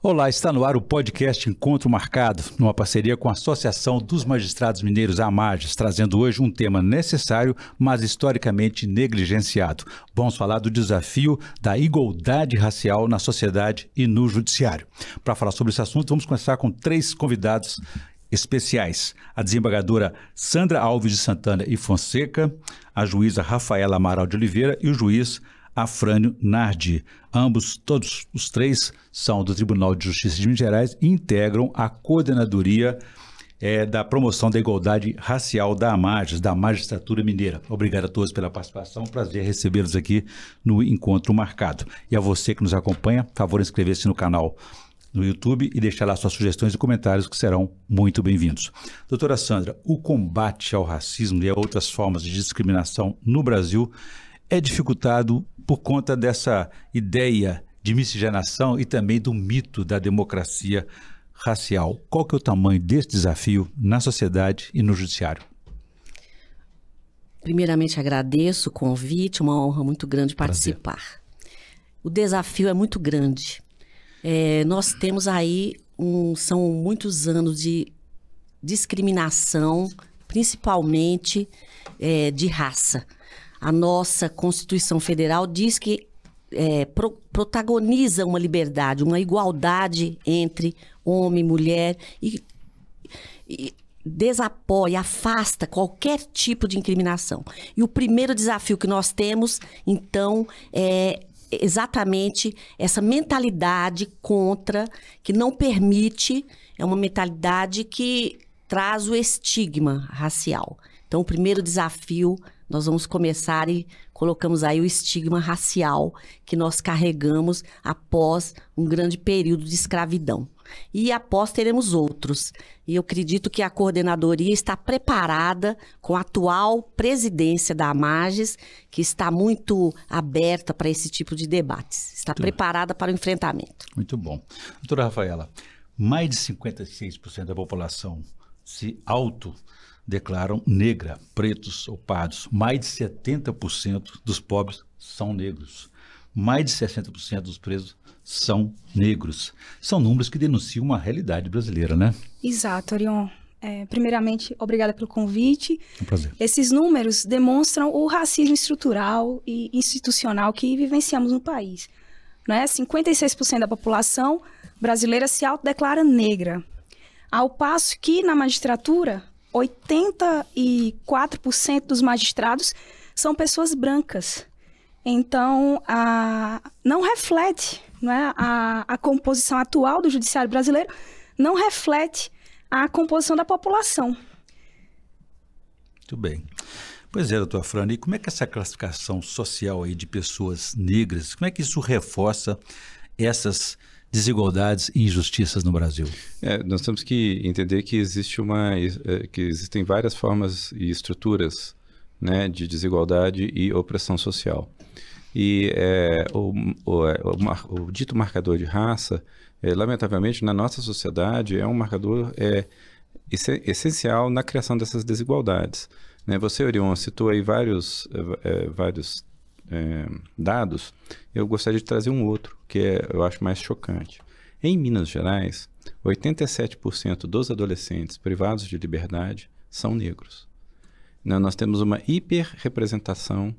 Olá, está no ar o podcast Encontro Marcado, numa parceria com a Associação dos Magistrados Mineiros, a AMAGES, trazendo hoje um tema necessário, mas historicamente negligenciado. Vamos falar do desafio da igualdade racial na sociedade e no judiciário. Para falar sobre esse assunto, vamos começar com 3 convidados especiais: a desembargadora Sandra Alves de Santana e Fonseca, a juíza Rafaela Amaral de Oliveira e o juiz Afrânio Nardi. Ambos, todos os 3, são do Tribunal de Justiça de Minas Gerais e integram a coordenadoria da promoção da igualdade racial da AMAGES, da Magistratura Mineira. Obrigado a todos pela participação, prazer recebê-los aqui no Encontro Marcado. E a você que nos acompanha, por favor, inscrever-se no canal no YouTube e deixar lá suas sugestões e comentários que serão muito bem-vindos. Doutora Sandra, o combate ao racismo e a outras formas de discriminação no Brasil é dificultado por conta dessa ideia de miscigenação e também do mito da democracia racial. Qual que é o tamanho desse desafio na sociedade e no judiciário? Primeiramente, agradeço o convite, uma honra muito grande participar. Prazer. O desafio é muito grande. Nós temos aí, são muitos anos de discriminação, principalmente de raça. A nossa Constituição Federal diz que protagoniza uma liberdade, uma igualdade entre homem e mulher e desapoia, afasta qualquer tipo de incriminação. E o primeiro desafio que nós temos, então, é exatamente essa mentalidade contra, que não permite, é uma mentalidade que traz o estigma racial. Então, o primeiro desafio, nós vamos começar e colocamos aí o estigma racial que nós carregamos após um grande período de escravidão. E após teremos outros. E eu acredito que a coordenadoria está preparada com a atual presidência da AMAGES, que está muito aberta para esse tipo de debates. Está preparada para o enfrentamento. Muito bom. Doutora Rafaela, mais de 56% da população se autodeclaram negra, pretos ou pardos. Mais de 70% dos pobres são negros. Mais de 60% dos presos são negros. São números que denunciam uma realidade brasileira, né? Exato, Orion. Primeiramente, obrigada pelo convite. Um prazer. Esses números demonstram o racismo estrutural e institucional que vivenciamos no país. Não é? 56% da população brasileira se autodeclara negra. Ao passo que, na magistratura, 84% dos magistrados são pessoas brancas. Então, não reflete, não é? A composição atual do judiciário brasileiro não reflete a composição da população. Muito bem. Pois é, doutor Afrânio, e como é que essa classificação social aí de pessoas negras, como é que isso reforça essas desigualdades e injustiças no Brasil? Nós temos que entender que que existem várias formas e estruturas, né, de desigualdade e opressão social. E o dito marcador de raça, lamentavelmente, na nossa sociedade, é um marcador essencial na criação dessas desigualdades. Né? Você, Orion, citou aí vários dados. Eu gostaria de trazer um outro, que eu acho mais chocante. Em Minas Gerais, 87% dos adolescentes privados de liberdade são negros. Nós temos uma hiperrepresentação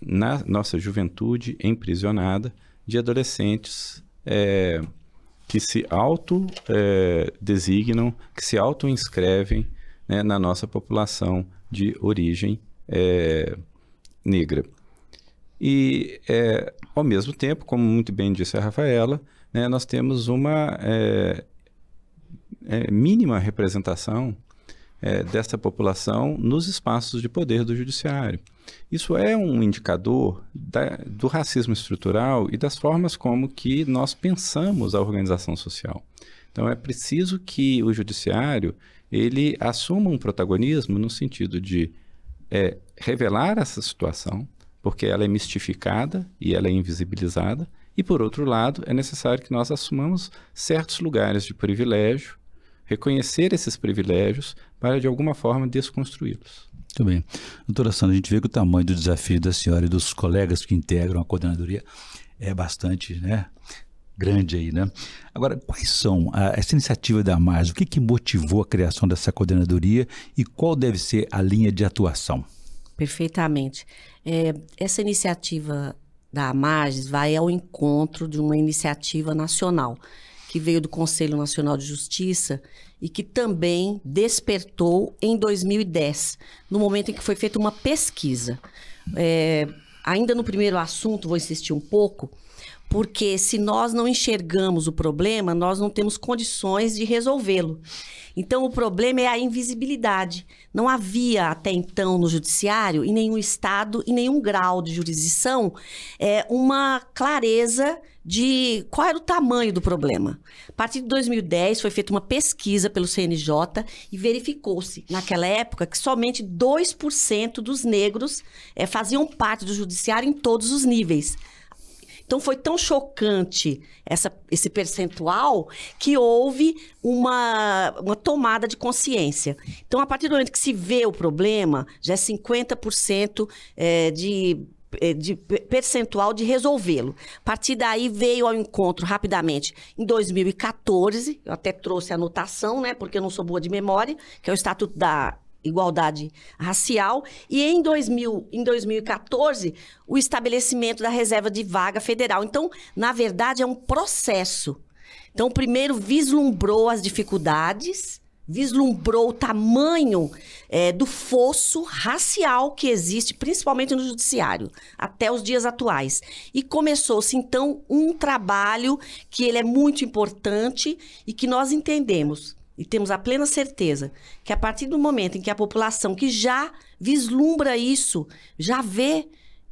na nossa juventude emprisionada de adolescentes que se autodesignam, que se auto-inscrevem, né, na nossa população de origem negra. E, ao mesmo tempo, como muito bem disse a Rafaela, né, nós temos uma mínima representação dessa população nos espaços de poder do judiciário. Isso é um indicador do racismo estrutural e das formas como que nós pensamos a organização social. Então, é preciso que o judiciário ele assuma um protagonismo no sentido de revelar essa situação, porque ela é mistificada e ela é invisibilizada, e, por outro lado, é necessário que nós assumamos certos lugares de privilégio, reconhecer esses privilégios para, de alguma forma, desconstruí-los. Muito bem. Doutora Sandra, a gente vê que o tamanho do desafio da senhora e dos colegas que integram a coordenadoria é bastante, né, grande aí, né? Agora, quais são essa iniciativa da Marges? O que motivou a criação dessa coordenadoria e qual deve ser a linha de atuação? Perfeitamente. Essa iniciativa da Marges vai ao encontro de uma iniciativa nacional que veio do Conselho Nacional de Justiça e que também despertou em 2010, no momento em que foi feita uma pesquisa. Ainda no primeiro assunto, vou insistir um pouco, porque se nós não enxergamos o problema, nós não temos condições de resolvê-lo. Então, o problema é a invisibilidade. Não havia, até então, no judiciário, em nenhum estado, em nenhum grau de jurisdição, uma clareza de qual era o tamanho do problema. A partir de 2010, foi feita uma pesquisa pelo CNJ e verificou-se, naquela época, que somente 2% dos negros faziam parte do judiciário em todos os níveis. Então, foi tão chocante esse percentual que houve uma tomada de consciência. Então, a partir do momento que se vê o problema, já é 50% de percentual de resolvê-lo. A partir daí, veio ao encontro rapidamente em 2014, eu até trouxe a anotação, né, porque eu não sou boa de memória, que é o Estatuto da Igualdade Racial, e em 2014, o estabelecimento da reserva de vaga federal. Então, na verdade, é um processo. Então, primeiro vislumbrou as dificuldades, vislumbrou o tamanho do fosso racial que existe, principalmente no judiciário, até os dias atuais. E começou-se, então, um trabalho que ele é muito importante e que nós entendemos e temos a plena certeza que a partir do momento em que a população que já vislumbra isso, já vê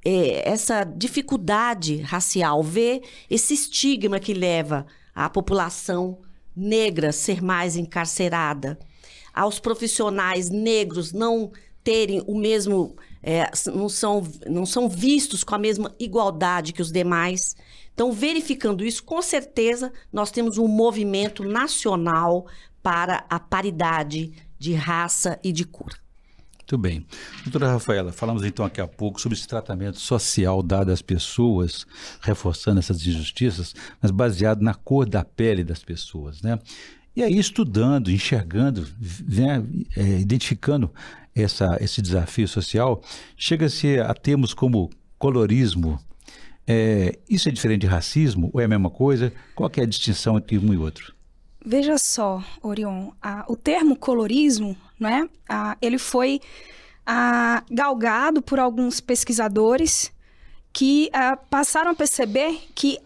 essa dificuldade racial, vê esse estigma que leva a população negra a ser mais encarcerada, aos profissionais negros não terem o mesmo, não são vistos com a mesma igualdade que os demais. Então, verificando isso, com certeza, nós temos um movimento nacional para a paridade de raça e de cor. Muito bem. Doutora Rafaela, falamos então aqui há pouco sobre esse tratamento social dado às pessoas, reforçando essas injustiças, mas baseado na cor da pele das pessoas, né? E aí, estudando, enxergando, né, identificando esse desafio social, chega-se a termos como colorismo. Isso é diferente de racismo ou é a mesma coisa? Qual que é a distinção entre um e outro? Veja só, Orion, o termo colorismo, né, ele foi galgado por alguns pesquisadores que passaram a perceber que,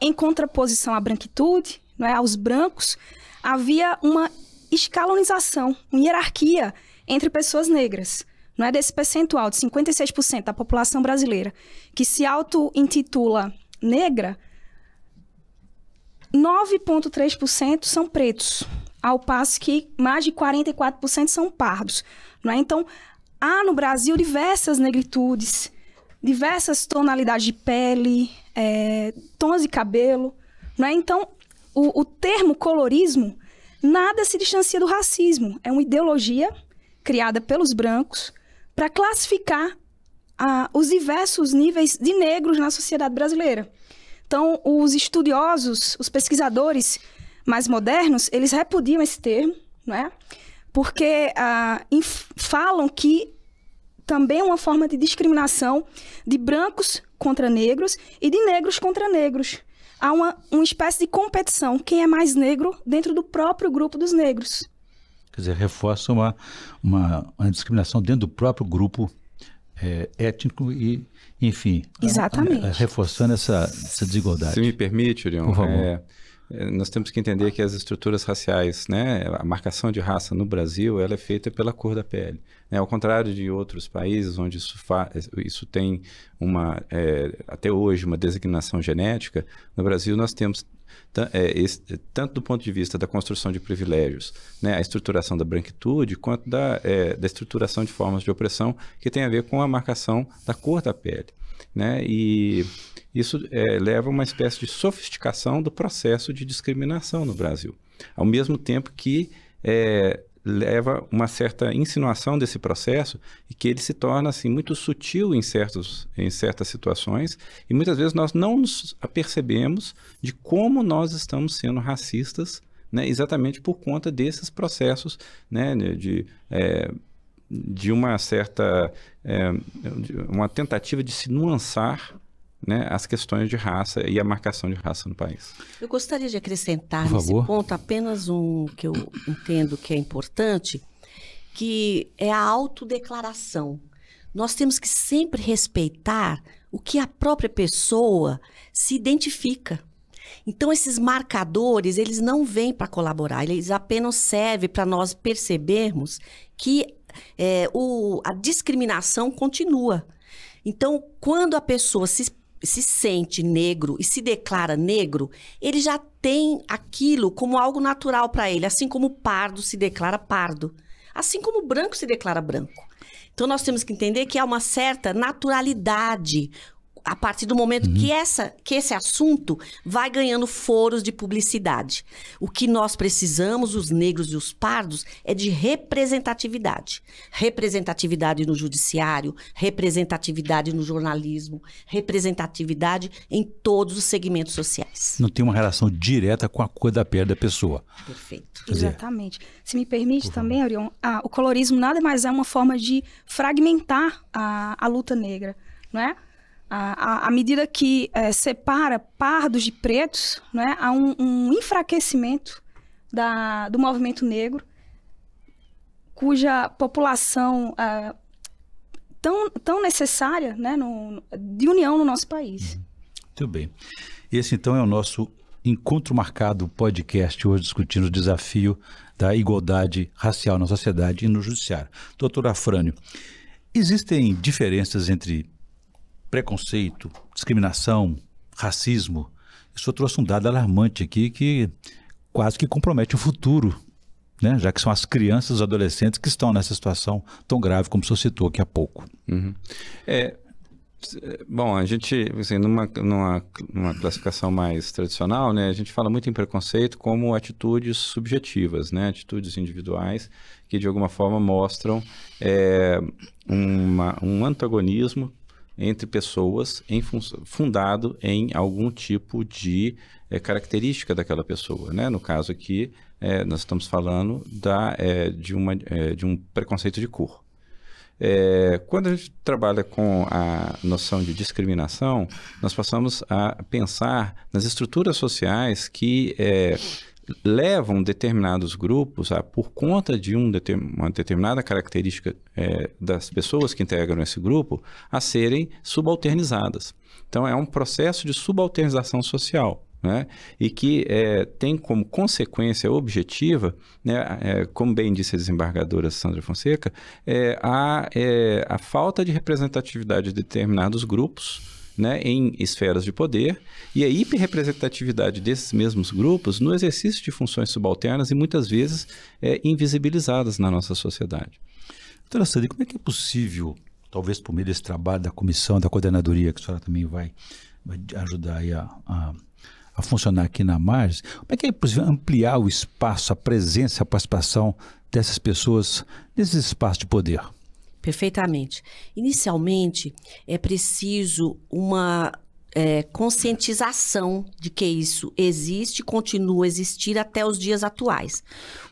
em contraposição à branquitude, né, aos brancos, havia uma escalonização, uma hierarquia entre pessoas negras. Não é desse percentual de 56% da população brasileira que se auto-intitula negra, 9,3% são pretos, ao passo que mais de 44% são pardos. Não é? Então, há no Brasil diversas negritudes, diversas tonalidades de pele, tons de cabelo. Não é? Então, o termo colorismo nada se distancia do racismo. É uma ideologia criada pelos brancos para classificar os diversos níveis de negros na sociedade brasileira. Então, os estudiosos, os pesquisadores mais modernos, eles repudiam esse termo, né? Porque falam que também é uma forma de discriminação de brancos contra negros e de negros contra negros. Há uma espécie de competição, quem é mais negro dentro do próprio grupo dos negros. Quer dizer, reforça uma discriminação dentro do próprio grupo étnico e, enfim, exatamente, reforçando essa desigualdade. Se me permite, Orion, por favor. Nós temos que entender que as estruturas raciais, né, a marcação de raça no Brasil, ela é feita pela cor da pele. Né? Ao contrário de outros países onde isso tem até hoje uma designação genética, no Brasil nós temos tanto do ponto de vista da construção de privilégios, né, a estruturação da branquitude, quanto da estruturação de formas de opressão que tem a ver com a marcação da cor da pele. Né? E isso leva a uma espécie de sofisticação do processo de discriminação no Brasil. Ao mesmo tempo que leva uma certa insinuação desse processo e que ele se torna assim, muito sutil em certas situações e muitas vezes nós não nos apercebemos de como nós estamos sendo racistas, né, exatamente por conta desses processos, né, de uma certa uma tentativa de se nuançar, né, as questões de raça e a marcação de raça no país. Eu gostaria de acrescentar nesse ponto apenas um que eu entendo que é importante, que é a autodeclaração. Nós temos que sempre respeitar o que a própria pessoa se identifica. Então, esses marcadores, eles não vêm para colaborar, eles apenas servem para nós percebermos que a discriminação continua. Então, quando a pessoa se sente negro e se declara negro, ele já tem aquilo como algo natural para ele, assim como o pardo se declara pardo, assim como o branco se declara branco. Então, nós temos que entender que há uma certa naturalidade a partir do momento que esse assunto vai ganhando foros de publicidade. O que nós precisamos, os negros e os pardos, é de representatividade. Representatividade no judiciário, representatividade no jornalismo, representatividade em todos os segmentos sociais. Não tem uma relação direta com a cor da pele da pessoa. Perfeito. Exatamente. Se me permite também, Orion, o colorismo nada mais é uma forma de fragmentar a luta negra, não é? À medida que separa pardos de pretos, né, há um enfraquecimento do movimento negro, cuja população tão necessária, né, de união no nosso país. Muito bem. Esse, então, é o nosso Encontro Marcado podcast, hoje discutindo o desafio da igualdade racial na sociedade e no judiciário. Doutor Afrânio, existem diferenças entre preconceito, discriminação, racismo? O senhor trouxe um dado alarmante aqui que quase que compromete o futuro, né? Já que são as crianças, os adolescentes que estão nessa situação tão grave como o senhor citou aqui há pouco. Bom, a gente, assim, numa classificação mais tradicional, né, a gente fala muito em preconceito como atitudes subjetivas, né, atitudes individuais que de alguma forma mostram um antagonismo entre pessoas fundado em algum tipo de característica daquela pessoa, né? No caso aqui, nós estamos falando de um preconceito de cor. Quando a gente trabalha com a noção de discriminação, nós passamos a pensar nas estruturas sociais que levam determinados grupos por conta de uma determinada característica das pessoas que integram esse grupo, a serem subalternizadas. Então, é um processo de subalternização social, né? E que tem como consequência objetiva, né, como bem disse a desembargadora Sandra Fonseca, a falta de representatividade de determinados grupos, né, em esferas de poder, e a hiperrepresentatividade desses mesmos grupos no exercício de funções subalternas e muitas vezes invisibilizadas na nossa sociedade. Doutora Sandra, como é que é possível, talvez por meio desse trabalho da comissão, da coordenadoria, que a senhora também vai ajudar aí a funcionar aqui na Marges, como é que é possível ampliar o espaço, a presença, a participação dessas pessoas nesses espaços de poder? Perfeitamente. Inicialmente, é preciso uma conscientização de que isso existe e continua a existir até os dias atuais.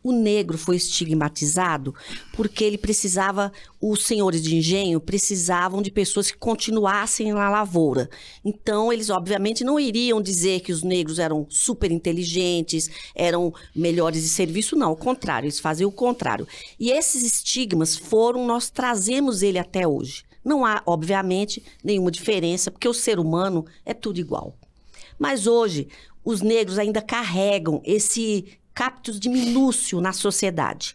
O negro foi estigmatizado porque ele precisava, os senhores de engenho precisavam de pessoas que continuassem na lavoura. Então, eles obviamente não iriam dizer que os negros eram super inteligentes, eram melhores de serviço, não, ao contrário, eles faziam o contrário. E esses estigmas nós trazemos ele até hoje. Não há, obviamente, nenhuma diferença, porque o ser humano é tudo igual. Mas hoje, os negros ainda carregam esse captus de minúcio na sociedade.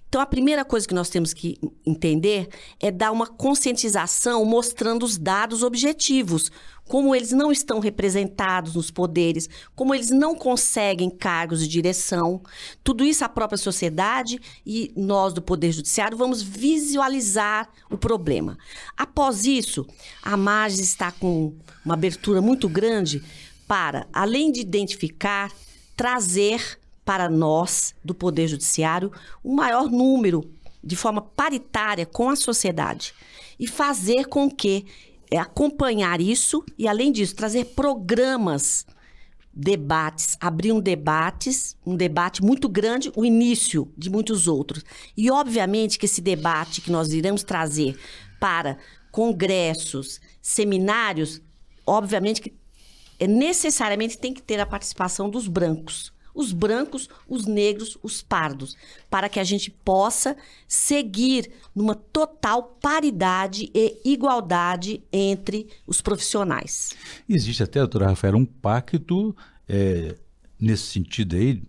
Então, a primeira coisa que nós temos que entender é dar uma conscientização mostrando os dados objetivos, como eles não estão representados nos poderes, como eles não conseguem cargos de direção. Tudo isso a própria sociedade e nós do Poder Judiciário vamos visualizar o problema. Após isso, a Marges está com uma abertura muito grande para, além de identificar, trazer para nós, do Poder Judiciário, um maior número, de forma paritária, com a sociedade. E fazer com que, acompanhar isso e, além disso, trazer programas, debates, abrir um debate muito grande, o início de muitos outros. E, obviamente, que esse debate que nós iremos trazer para congressos, seminários, obviamente que necessariamente tem que ter a participação dos brancos. Os brancos, os negros, os pardos, para que a gente possa seguir numa total paridade e igualdade entre os profissionais. Existe até, doutora Rafaela, um pacto nesse sentido aí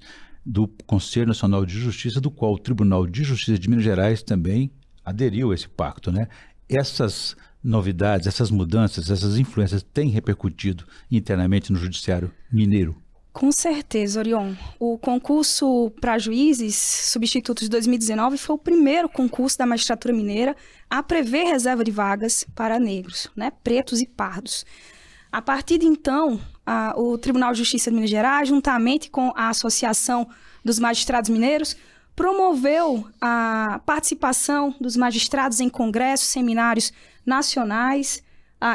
do Conselho Nacional de Justiça, do qual o Tribunal de Justiça de Minas Gerais também aderiu a esse pacto, né? Essas novidades, essas mudanças, essas influências têm repercutido internamente no Judiciário Mineiro? Com certeza, Orion. O concurso para juízes substitutos de 2019 foi o primeiro concurso da magistratura mineira a prever reserva de vagas para negros, né, pretos e pardos. A partir de então, o Tribunal de Justiça de Minas Gerais, juntamente com a Associação dos Magistrados Mineiros, promoveu a participação dos magistrados em congressos, seminários nacionais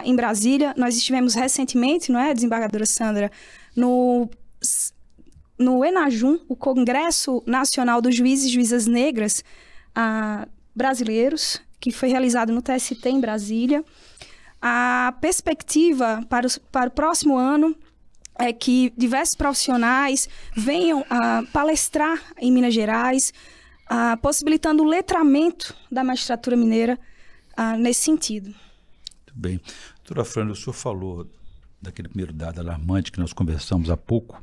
em Brasília. Nós estivemos recentemente, não é, desembargadora Sandra, no ENAJUM, o Congresso Nacional dos Juízes e Juízas Negras brasileiros, que foi realizado no TST em Brasília. A perspectiva para o próximo ano é que diversos profissionais venham a palestrar em Minas Gerais, possibilitando o letramento da magistratura mineira nesse sentido. Muito bem. Doutora Fran, o senhor falou daquele primeiro dado alarmante que nós conversamos há pouco,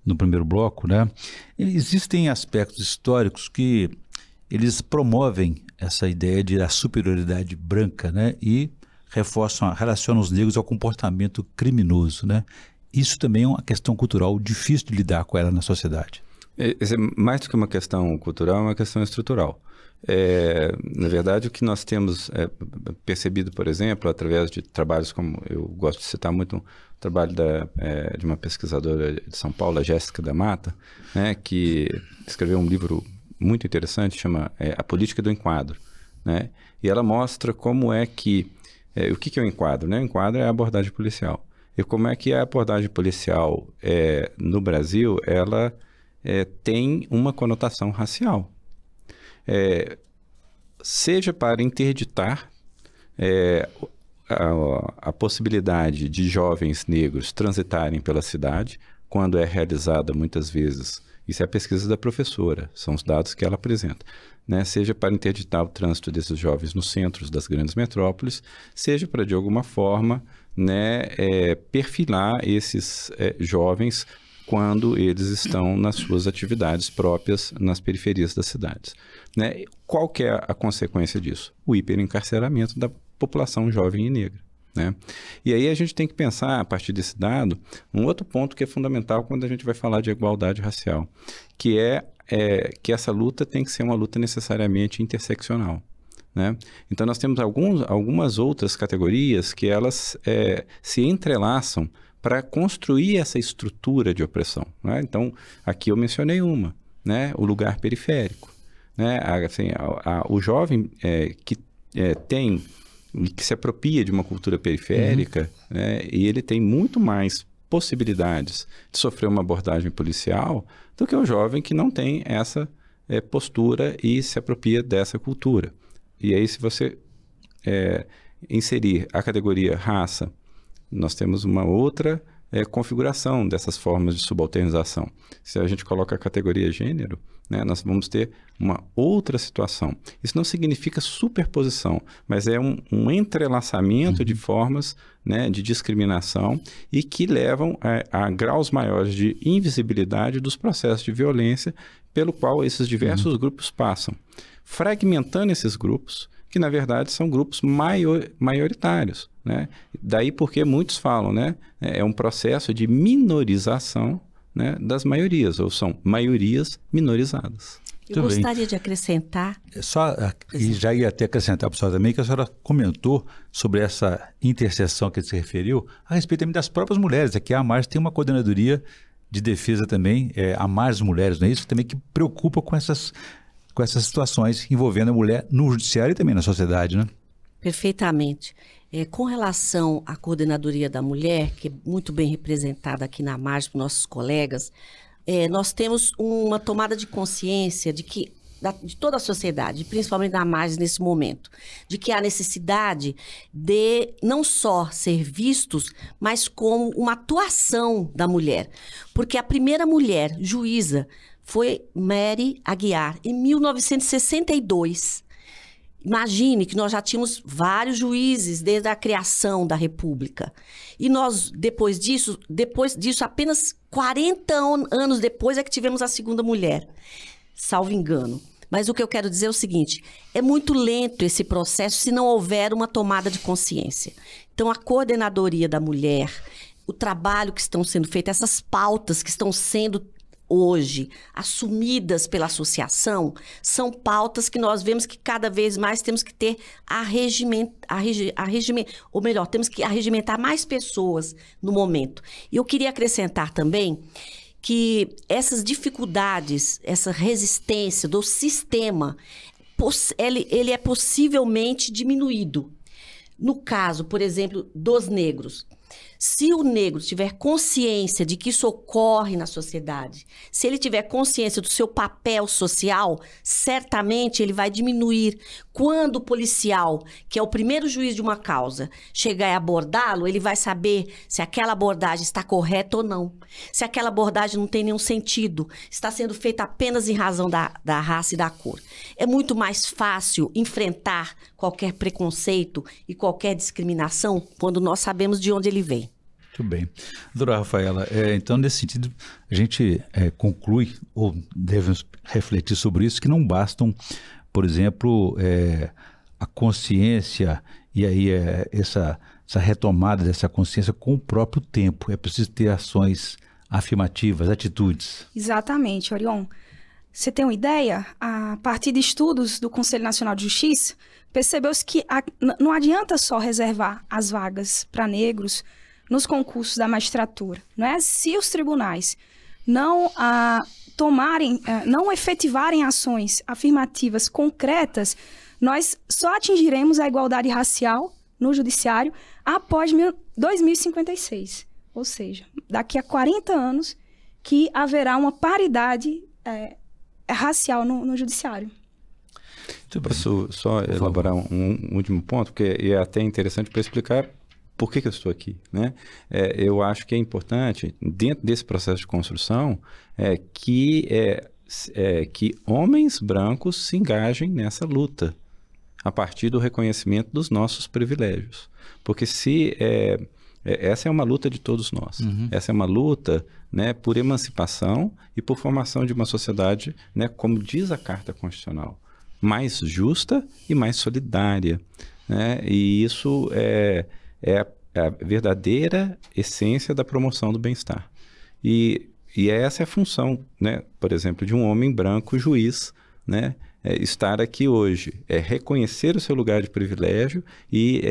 no primeiro bloco, né? Existem aspectos históricos que eles promovem essa ideia da superioridade branca, né? E relacionam os negros ao comportamento criminoso, né? Isso também é uma questão cultural difícil de lidar com ela na sociedade. Mais do que uma questão cultural, é uma questão estrutural. Na verdade, o que nós temos percebido, por exemplo, através de trabalhos como eu gosto de citar muito o trabalho de uma pesquisadora de São Paulo, a Jéssica da Mata, né, que escreveu um livro muito interessante, chama A Política do Enquadro, né? E ela mostra como é que o que é o enquadro, né? O enquadro é a abordagem policial. E como é que a abordagem policial no Brasil, ela tem uma conotação racial. Seja para interditar a possibilidade de jovens negros transitarem pela cidade, quando é realizada muitas vezes, isso é a pesquisa da professora, são os dados que ela apresenta, né? Seja para interditar o trânsito desses jovens nos centros das grandes metrópoles, seja para, de alguma forma, né, perfilar esses jovens quando eles estão nas suas atividades próprias nas periferias das cidades, né? Qual que é a consequência disso? O hiperencarceramento da população jovem e negra, né? E aí a gente tem que pensar, a partir desse dado, um outro ponto que é fundamental quando a gente vai falar de igualdade racial, que é que essa luta tem que ser uma luta necessariamente interseccional, né? Então nós temos algumas outras categorias que elas se entrelaçam para construir essa estrutura de opressão, né? Então, aqui eu mencionei uma, né? O lugar periférico, né? Assim, o jovem que se apropria de uma cultura periférica, né? E ele tem muito mais possibilidades de sofrer uma abordagem policial do que o jovem que não tem essa postura e se apropria dessa cultura. E aí, se você inserir a categoria raça, nós temos uma outra configuração dessas formas de subalternização. Se a gente coloca a categoria gênero, né, nós vamos ter uma outra situação. Isso não significa superposição, mas é um entrelaçamento de formas, né, de discriminação e que levam a graus maiores de invisibilidade dos processos de violência pelo qual esses diversos grupos passam, fragmentando esses grupos, que na verdade são grupos maioritários, né? Daí porque muitos falam, né? É um processo de minorização, né, das maiorias, ou são maiorias minorizadas. Eu gostaria de acrescentar... E já ia até acrescentar para a senhora também, que a senhora comentou sobre essa interseção que se referiu, a respeito também das próprias mulheres. Aqui a Margem tem uma coordenadoria de defesa também, a mais mulheres, não é isso? Também que preocupa com essas situações envolvendo a mulher no judiciário e também na sociedade, né? Perfeitamente. Com relação à coordenadoria da mulher, que é muito bem representada aqui na margem por nossos colegas, nós temos uma tomada de consciência de toda a sociedade, principalmente na margem nesse momento, de que há necessidade de não só ser vistos, mas como uma atuação da mulher. Porque a primeira mulher juíza foi Mary Aguiar, em 1962. Imagine que nós já tínhamos vários juízes desde a criação da República. E nós, depois disso, apenas 40 anos depois é que tivemos a segunda mulher, salvo engano. Mas o que eu quero dizer é o seguinte, é muito lento esse processo se não houver uma tomada de consciência. Então, a coordenadoria da mulher, o trabalho que estão sendo feito, essas pautas que estão sendo hoje assumidas pela associação, são pautas que nós vemos que cada vez mais temos que ter ou melhor, temos que arregimentar mais pessoas no momento. E eu queria acrescentar também que essas dificuldades, essa resistência do sistema, ele é possivelmente diminuído. No caso, por exemplo, dos negros. Se o negro tiver consciência de que isso ocorre na sociedade, se ele tiver consciência do seu papel social, certamente ele vai diminuir. Quando o policial, que é o primeiro juiz de uma causa, chegar e abordá-lo, ele vai saber se aquela abordagem está correta ou não. Se aquela abordagem não tem nenhum sentido, está sendo feita apenas em razão da raça e da cor. É muito mais fácil enfrentar qualquer preconceito e qualquer discriminação quando nós sabemos de onde ele vem. Muito bem. Doutora Rafaela, então nesse sentido a gente conclui, ou devemos refletir sobre isso, que não bastam, por exemplo, a consciência e aí essa retomada dessa consciência com o próprio tempo. É preciso ter ações afirmativas, atitudes. Exatamente, Orion. Você tem uma ideia? A partir de estudos do Conselho Nacional de Justiça, percebeu-se que não adianta só reservar as vagas para negros nos concursos da magistratura, não é? Se os tribunais não não efetivarem ações afirmativas concretas, nós só atingiremos a igualdade racial no judiciário após 2056. Ou seja, daqui a 40 anos que haverá uma paridade racial no judiciário. Posso só elaborar um último ponto, porque é até interessante para explicar por que eu estou aqui, né? Eu acho que é importante, dentro desse processo de construção, que homens brancos se engajem nessa luta, a partir do reconhecimento dos nossos privilégios. Porque essa é uma luta de todos nós. Uhum. Essa é uma luta, né, por emancipação e por formação de uma sociedade, né, como diz a Carta Constitucional, mais justa e mais solidária, né? E isso é a verdadeira essência da promoção do bem-estar. E essa é a função, né, por exemplo, de um homem branco juiz, né, estar aqui hoje, reconhecer o seu lugar de privilégio e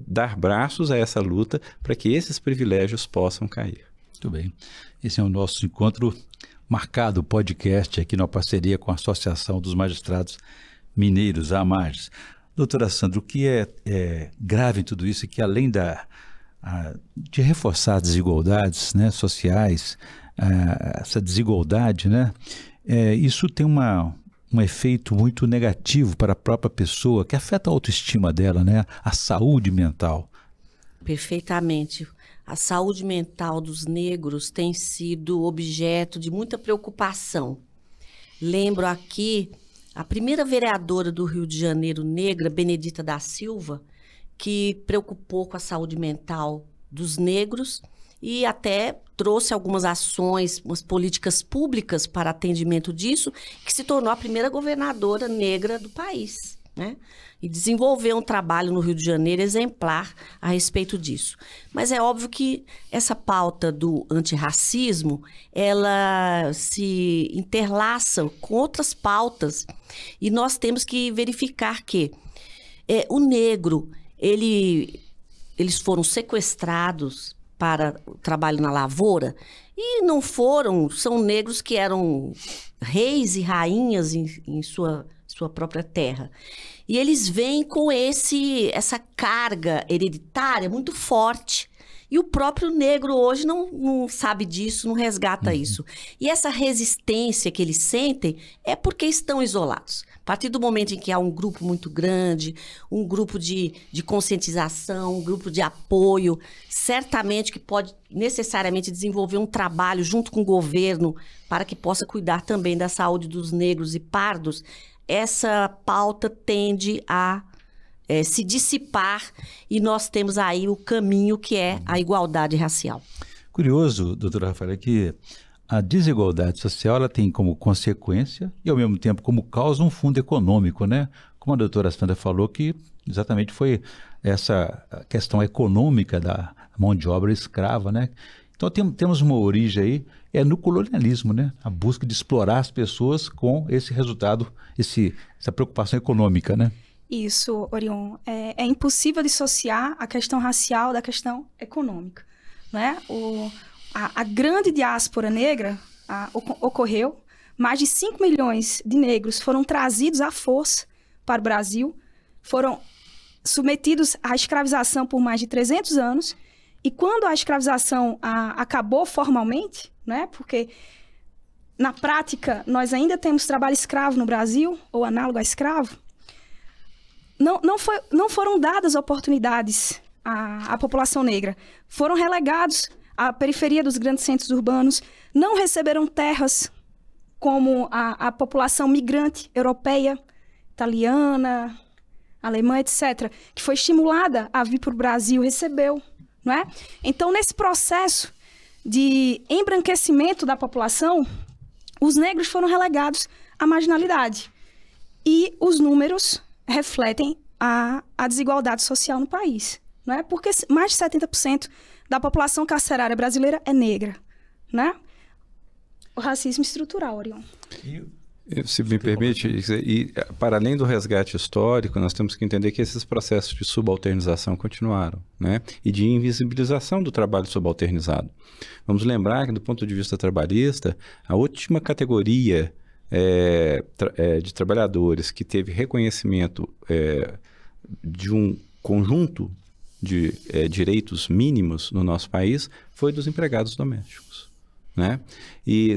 dar braços a essa luta para que esses privilégios possam cair. Muito bem. Esse é o nosso encontro marcado, podcast, aqui na parceria com a Associação dos Magistrados Mineiros, a AMAGES. Doutora Sandra, o que é grave em tudo isso é que, além de reforçar as desigualdades, né, sociais, essa desigualdade, né, isso tem um efeito muito negativo para a própria pessoa, que afeta a autoestima dela, né, a saúde mental. Perfeitamente. A saúde mental dos negros tem sido objeto de muita preocupação. Lembro aqui a primeira vereadora do Rio de Janeiro negra, Benedita da Silva, que preocupou com a saúde mental dos negros e até trouxe algumas ações, umas políticas públicas para atendimento disso, que se tornou a primeira governadora negra do país, né? E desenvolveu um trabalho no Rio de Janeiro exemplar a respeito disso. Mas é óbvio que essa pauta do antirracismo, ela se interlaça com outras pautas e nós temos que verificar que o negro, eles foram sequestrados para o trabalho na lavoura E não são negros que eram reis e rainhas em sua própria terra. E eles vêm com essa carga hereditária muito forte. E o próprio negro hoje não sabe disso, não resgata isso. E essa resistência que eles sentem é porque estão isolados. A partir do momento em que há um grupo muito grande, um grupo de conscientização, um grupo de apoio, certamente que pode necessariamente desenvolver um trabalho junto com o governo para que possa cuidar também da saúde dos negros e pardos, essa pauta tende a se dissipar e nós temos aí o caminho que é a igualdade racial. Curioso, doutora Rafaela, que a desigualdade social ela tem como consequência e, ao mesmo tempo, como causa um fundo econômico, né? Como a doutora Sandra falou, que exatamente foi essa questão econômica da mão de obra escrava, né? Então, temos uma origem aí, no colonialismo, né? A busca de explorar as pessoas com esse resultado, essa preocupação econômica, né? Isso, Orion. É impossível dissociar a questão racial da questão econômica, né? A grande diáspora negra ocorreu. Mais de 5 milhões de negros foram trazidos à força para o Brasil, foram submetidos à escravização por mais de 300 anos. E quando a escravização acabou formalmente, né? Porque na prática nós ainda temos trabalho escravo no Brasil, ou análogo a escravo, não foram dadas oportunidades à população negra. Foram relegados à periferia dos grandes centros urbanos, não receberam terras como a população migrante europeia, italiana, alemã, etc., que foi estimulada a vir para o Brasil, recebeu, não é? Então, nesse processo de embranquecimento da população, os negros foram relegados à marginalidade. E os números refletem a desigualdade social no país, não é? Porque mais de 70% da população carcerária brasileira é negra, né? O racismo estrutural, Orion. Se me permite, e para além do resgate histórico, nós temos que entender que esses processos de subalternização continuaram, né? E de invisibilização do trabalho subalternizado. Vamos lembrar que, do ponto de vista trabalhista, a última categoria de trabalhadores que teve reconhecimento de um conjunto de direitos mínimos no nosso país foi dos empregados domésticos, né? E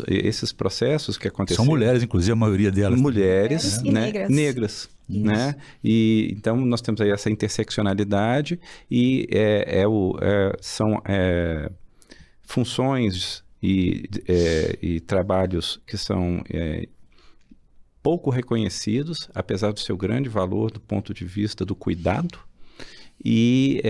esses processos que aconteceram... São mulheres, inclusive, a maioria delas. Mulheres, né? Negras. Isso. Né? E então nós temos aí essa interseccionalidade e são funções e trabalhos que são pouco reconhecidos, apesar do seu grande valor do ponto de vista do cuidado, e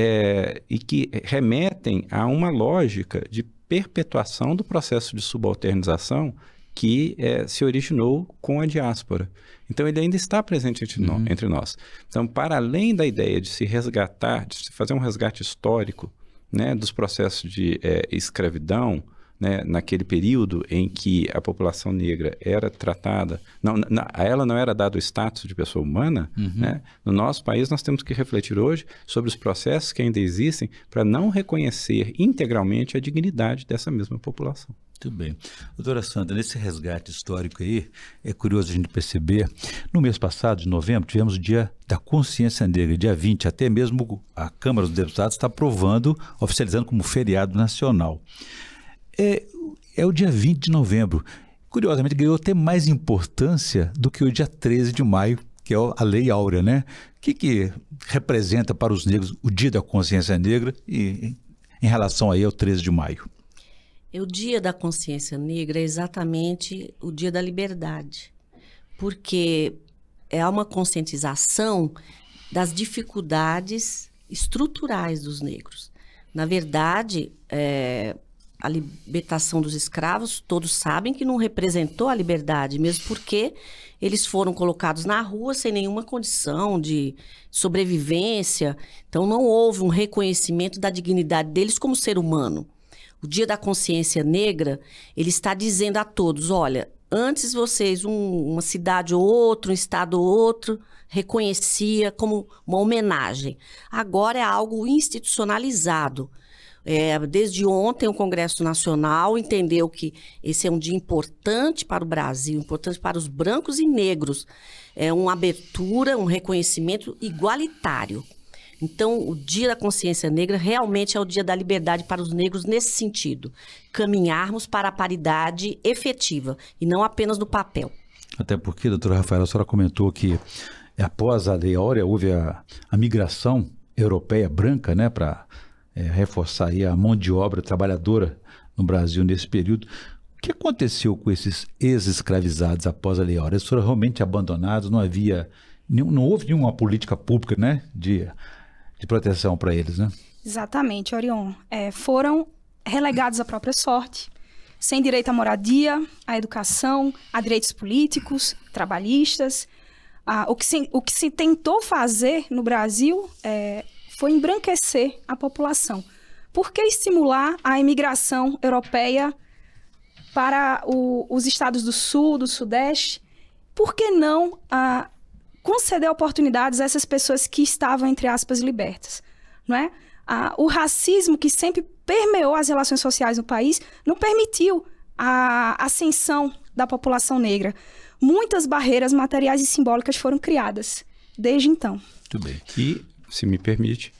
que remetem a uma lógica de perpetuação do processo de subalternização que se originou com a diáspora. Então, ele ainda está presente entre nós. Então, para além da ideia de se resgatar, de se fazer um resgate histórico, né, dos processos de escravidão, né, naquele período em que a população negra era tratada, a ela não era dado o status de pessoa humana, né? No nosso país nós temos que refletir hoje sobre os processos que ainda existem para não reconhecer integralmente a dignidade dessa mesma população. Muito bem. Doutora Sandra, nesse resgate histórico aí, é curioso a gente perceber, no mês passado, de novembro, tivemos o Dia da Consciência Negra, dia 20, até mesmo a Câmara dos Deputados está aprovando, oficializando como feriado nacional. É o dia 20 de novembro. Curiosamente, ganhou até mais importância do que o dia 13 de maio, que é a Lei Áurea, né? O que representa para os negros o Dia da Consciência Negra e em relação aí ao 13 de maio? O Dia da Consciência Negra é exatamente o Dia da liberdade, porque é uma conscientização das dificuldades estruturais dos negros. Na verdade, a libertação dos escravos, todos sabem que não representou a liberdade, mesmo porque eles foram colocados na rua sem nenhuma condição de sobrevivência. Então, não houve um reconhecimento da dignidade deles como ser humano. O Dia da Consciência Negra, ele está dizendo a todos, olha, antes vocês, uma cidade ou outra, um estado ou outro, reconhecia como uma homenagem. Agora é algo institucionalizado. Desde ontem, o Congresso Nacional entendeu que esse é um dia importante para o Brasil, importante para os brancos e negros. É uma abertura, um reconhecimento igualitário. Então, o Dia da Consciência Negra realmente é o dia da liberdade para os negros nesse sentido. Caminharmos para a paridade efetiva e não apenas no papel. Até porque, doutora Rafaela, a senhora comentou que após a Lei Áurea houve a migração europeia branca, né, para reforçar aí a mão de obra trabalhadora no Brasil nesse período. O que aconteceu com esses ex-escravizados após a Lei Áurea? Eles foram realmente abandonados, não houve nenhuma política pública, né, de proteção para eles, né? Exatamente, Orion. Foram relegados à própria sorte, sem direito à moradia, à educação, a direitos políticos, trabalhistas. O que se tentou fazer no Brasil foi embranquecer a população. Por que estimular a imigração europeia para os estados do Sul, do Sudeste? Por que não conceder oportunidades a essas pessoas que estavam, entre aspas, libertas? Não é? O racismo que sempre permeou as relações sociais no país não permitiu a ascensão da população negra. Muitas barreiras materiais e simbólicas foram criadas desde então. Muito bem. E, se me permite,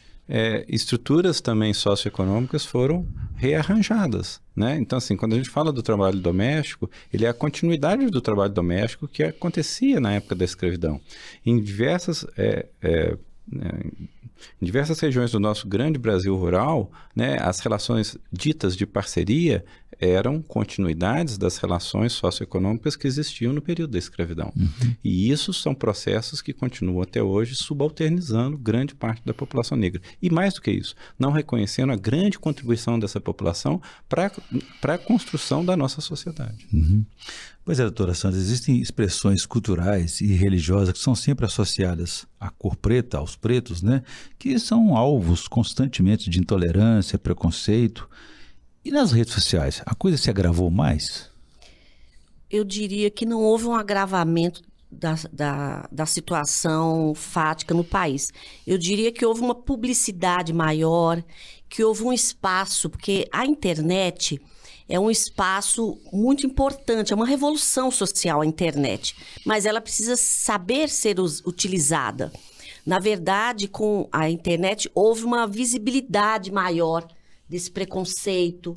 estruturas também socioeconômicas foram rearranjadas, né? Então, assim, quando a gente fala do trabalho doméstico, ele é a continuidade do trabalho doméstico que acontecia na época da escravidão. Em diversas regiões do nosso grande Brasil rural, né, as relações ditas de parceria eram continuidades das relações socioeconômicas que existiam no período da escravidão. Uhum. E isso são processos que continuam até hoje subalternizando grande parte da população negra. E mais do que isso, não reconhecendo a grande contribuição dessa população para a construção da nossa sociedade. Uhum. Pois é, doutora Sandra, existem expressões culturais e religiosas que são sempre associadas à cor preta, aos pretos, né? Que são alvos constantemente de intolerância, preconceito. E nas redes sociais, a coisa se agravou mais? Eu diria que não houve um agravamento da situação fática no país. Eu diria que houve uma publicidade maior, que houve um espaço, porque a internet é um espaço muito importante, é uma revolução social a internet, mas ela precisa saber ser utilizada. Na verdade, com a internet houve uma visibilidade maior desse preconceito,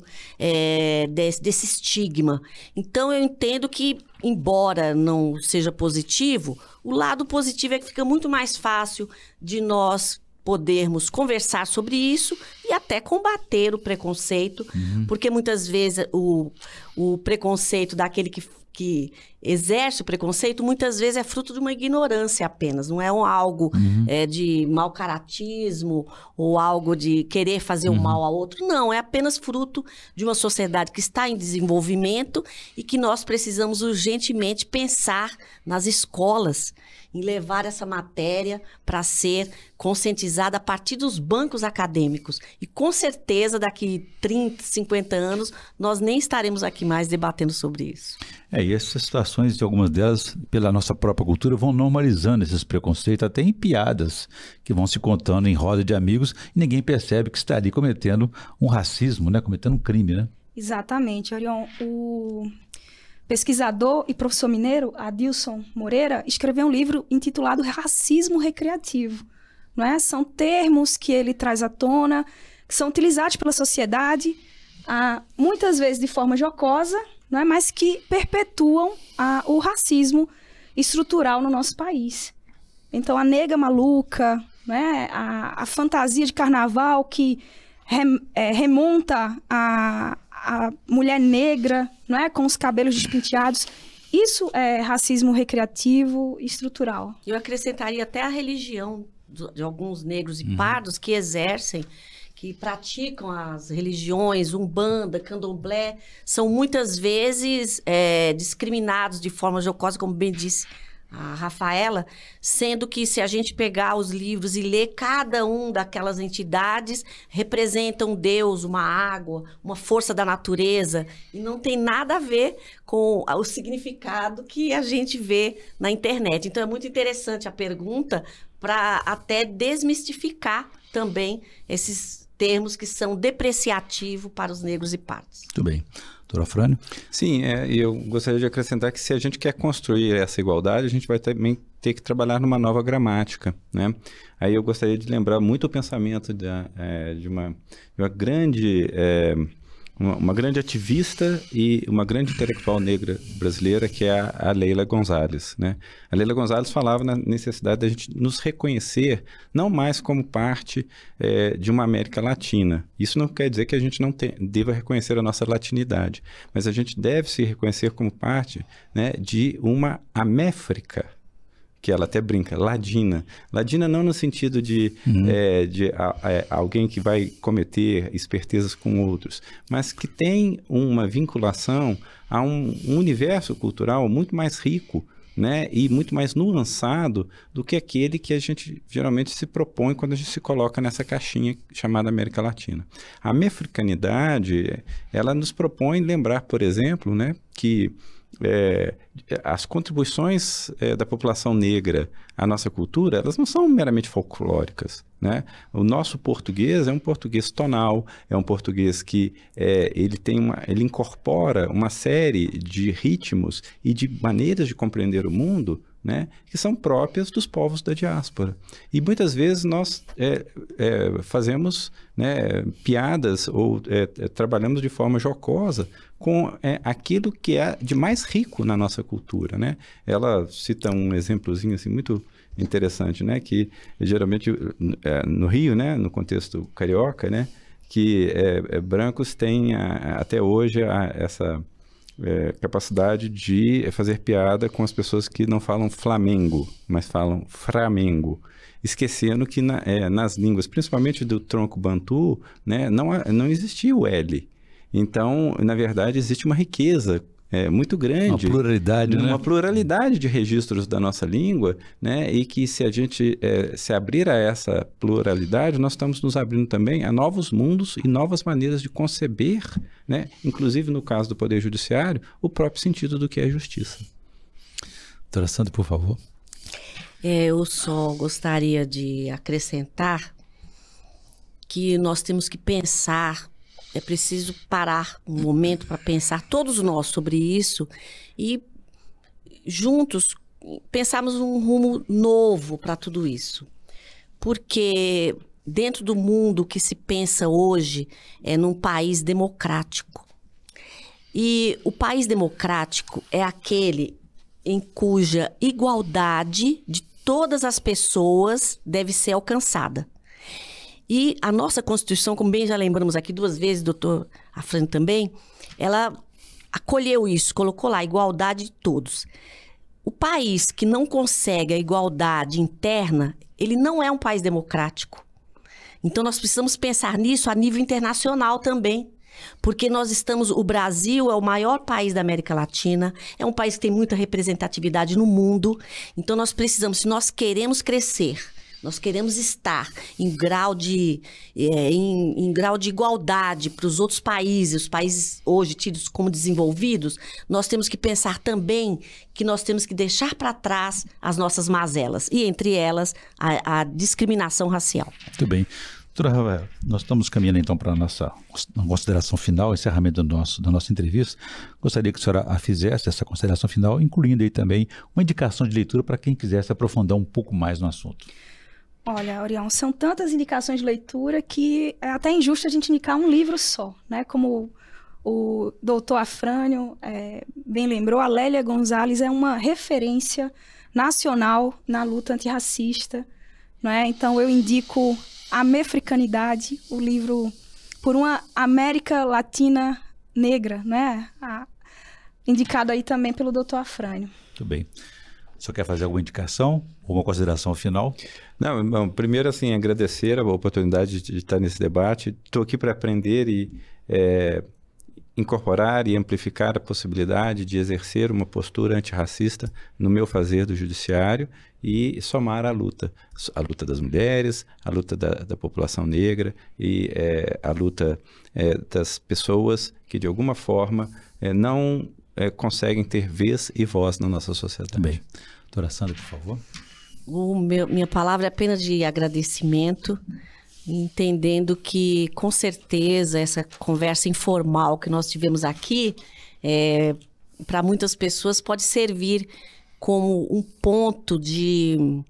desse estigma. Então, eu entendo que, embora não seja positivo, o lado positivo é que fica muito mais fácil de nós podermos conversar sobre isso e até combater o preconceito, porque muitas vezes o preconceito daquele que exerce o preconceito, muitas vezes é fruto de uma ignorância apenas, não é algo de mau caratismo ou algo de querer fazer o mal ao outro, não, é apenas fruto de uma sociedade que está em desenvolvimento e que nós precisamos urgentemente pensar nas escolas, em levar essa matéria para ser conscientizada a partir dos bancos acadêmicos. E com certeza, daqui 30, 50 anos, nós nem estaremos aqui mais debatendo sobre isso. E essas situações, de algumas delas, pela nossa própria cultura, vão normalizando esses preconceitos, até em piadas, que vão se contando em roda de amigos, e ninguém percebe que está ali cometendo um racismo, né? Cometendo um crime, né? Exatamente, Orion. O pesquisador e professor mineiro, Adilson Moreira, escreveu um livro intitulado Racismo Recreativo. Não é? São termos que ele traz à tona, que são utilizados pela sociedade, muitas vezes de forma jocosa, não é? Mas que perpetuam o racismo estrutural no nosso país. Então, a nega maluca, né? A fantasia de carnaval que remonta a mulher negra, não é? Com os cabelos despenteados. Isso é racismo recreativo estrutural. Eu acrescentaria até a religião de alguns negros e pardos que exercem, que praticam as religiões, umbanda, candomblé, são muitas vezes discriminados de forma jocosa, como bem disse a Rafaela, sendo que se a gente pegar os livros e ler cada um daquelas entidades, representam Deus, uma água, uma força da natureza, e não tem nada a ver com o significado que a gente vê na internet. Então é muito interessante a pergunta para até desmistificar também esses termos que são depreciativos para os negros e pardos. Muito bem. Doutor Afrânio? Sim, eu gostaria de acrescentar que se a gente quer construir essa igualdade, a gente vai também ter que trabalhar numa nova gramática, né? Aí eu gostaria de lembrar muito o pensamento de uma grande... Uma grande ativista e uma grande intelectual negra brasileira, que é a Leila Gonzalez, né? A Leila Gonzalez falava na necessidade da gente nos reconhecer não mais como parte de uma América Latina. Isso não quer dizer que a gente não deva reconhecer a nossa latinidade, mas a gente deve se reconhecer como parte, né, de uma Améfrica, que ela até brinca, ladina. Ladina não no sentido de alguém que vai cometer espertezas com outros, mas que tem uma vinculação a um universo cultural muito mais rico, né, e muito mais nuançado do que aquele que a gente geralmente se propõe quando a gente se coloca nessa caixinha chamada América Latina. A mefricanidade, ela nos propõe lembrar, por exemplo, né, que as contribuições da população negra à nossa cultura, elas não são meramente folclóricas, né? O nosso português é um português tonal, é um português que ele incorpora uma série de ritmos e de maneiras de compreender o mundo, né, que são próprias dos povos da diáspora. E muitas vezes nós fazemos, né, piadas ou trabalhamos de forma jocosa com aquilo que é de mais rico na nossa cultura, né? Ela cita um exemplozinho assim, muito interessante, né, que geralmente no Rio, né, no contexto carioca, né, que brancos têm até hoje essa capacidade de fazer piada com as pessoas que não falam Flamengo, mas falam Framengo, esquecendo que nas línguas, principalmente do tronco bantu, né, não existia o L. Então, na verdade, existe uma riqueza muito grande. Uma pluralidade, né? Uma pluralidade de registros da nossa língua, né? E que se a gente se abrir a essa pluralidade, nós estamos nos abrindo também a novos mundos e novas maneiras de conceber, né? Inclusive, no caso do Poder Judiciário, o próprio sentido do que é justiça. Doutora Sandra, por favor. Eu só gostaria de acrescentar que nós temos que pensar. É preciso parar um momento para pensar, todos nós, sobre isso e juntos pensarmos um rumo novo para tudo isso. Porque dentro do mundo que se pensa hoje é num país democrático. E o país democrático é aquele em cuja igualdade de todas as pessoas deve ser alcançada. E a nossa Constituição, como bem já lembramos aqui 2 vezes, doutor Afrânio também, ela acolheu isso, colocou lá a igualdade de todos. O país que não consegue a igualdade interna, ele não é um país democrático. Então nós precisamos pensar nisso a nível internacional também. Porque o Brasil é o maior país da América Latina, é um país que tem muita representatividade no mundo. Então nós precisamos, se nós queremos crescer, nós queremos estar em grau de igualdade para os outros países, os países hoje tidos como desenvolvidos, nós temos que pensar também que nós temos que deixar para trás as nossas mazelas, e entre elas a discriminação racial. Muito bem. Doutora Rafael, nós estamos caminhando então para a nossa consideração final, encerramento da nossa entrevista. Gostaria que a senhora fizesse essa consideração final, incluindo aí também uma indicação de leitura para quem quisesse aprofundar um pouco mais no assunto. Olha, Orião, são tantas indicações de leitura que é até injusto a gente indicar um livro só, né? Como o doutor Afrânio bem lembrou, a Lélia Gonzalez é uma referência nacional na luta antirracista, não é? Então eu indico A Mefricanidade, o livro por uma América Latina negra, né? Indicado aí também pelo doutor Afrânio. Muito bem. Só quer fazer alguma indicação, alguma consideração final? Não, bom, primeiro, assim, agradecer a oportunidade de estar nesse debate. Estou aqui para aprender e incorporar e amplificar a possibilidade de exercer uma postura antirracista no meu fazer do judiciário e somar a luta das mulheres, a luta da população negra e a luta das pessoas que, de alguma forma, não conseguem ter vez e voz na nossa sociedade. Também. Doutora Sandra, por favor. Minha palavra é apenas de agradecimento entendendo que, com certeza, essa conversa informal que nós tivemos aqui, para muitas pessoas pode servir como um ponto de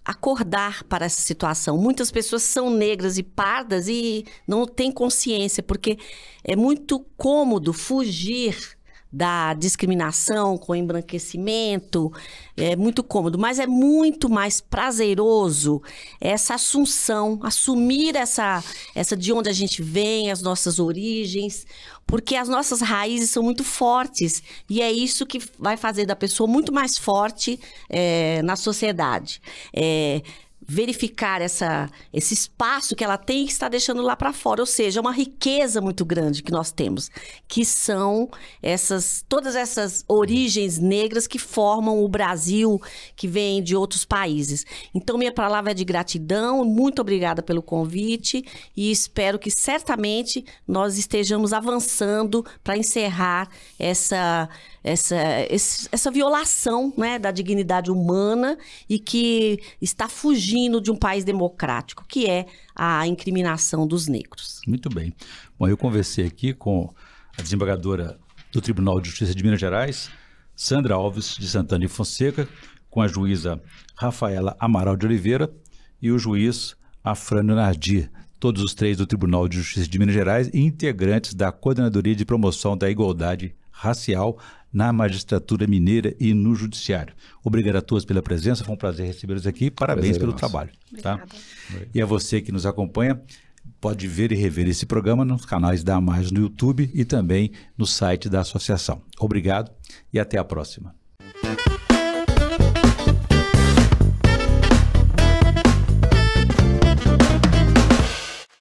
acordar para essa situação. Muitas pessoas são negras e pardas e não têm consciência, porque é muito cômodo fugir da discriminação com embranquecimento, é muito cômodo, mas é muito mais prazeroso essa assunção, assumir essa de onde a gente vem, as nossas origens, porque as nossas raízes são muito fortes e é isso que vai fazer da pessoa muito mais forte na sociedade. Verificar esse espaço que ela tem e que está deixando lá para fora, ou seja, uma riqueza muito grande que nós temos, que são todas essas origens negras que formam o Brasil, que vem de outros países. Então, minha palavra é de gratidão, muito obrigada pelo convite e espero que certamente nós estejamos avançando para encerrar essa violação, né, da dignidade humana e que está fugindo de um país democrático, que é a incriminação dos negros. Muito bem. Bom, eu conversei aqui com a desembargadora do Tribunal de Justiça de Minas Gerais, Sandra Alves de Santana e Fonseca, com a juíza Rafaela Amaral de Oliveira e o juiz Afrânio Nardi, todos os três do Tribunal de Justiça de Minas Gerais e integrantes da Coordenadoria de Promoção da Igualdade Racial na magistratura mineira e no judiciário. Obrigado a todos pela presença, foi um prazer recebê-los aqui, parabéns pelo trabalho. Tá? E a você que nos acompanha, pode ver e rever esse programa nos canais da AMAGES no YouTube e também no site da associação. Obrigado e até a próxima.